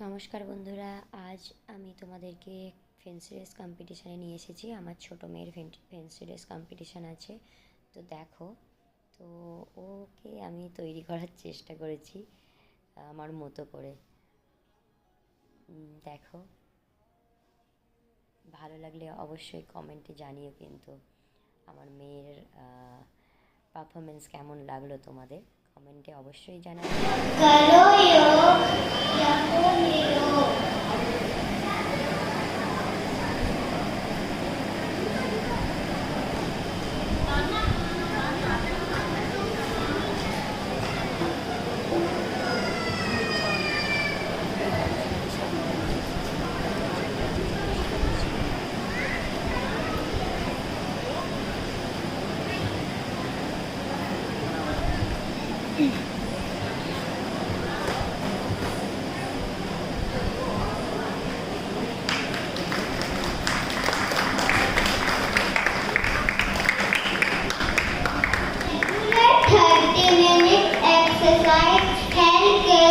নমস্কার বন্ধুরা, আজ আমি তোমাদেরকে ফেন্সি রেস কম্পিটিশানে নিয়ে এসেছি। আমার ছোটো মেয়ের ফেন্সি রেস কম্পিটিশান আছে, তো দেখো। তো ওকে আমি তৈরি করার চেষ্টা করেছি আমার মতো করে। দেখো, ভালো লাগলে অবশ্যই কমেন্টে জানিও। কিন্তু আমার মেয়ের পারফরমেন্স কেমন লাগলো তোমাদের কমেন্টে অবশ্যই জানাবে। Regular 30 minutes exercise help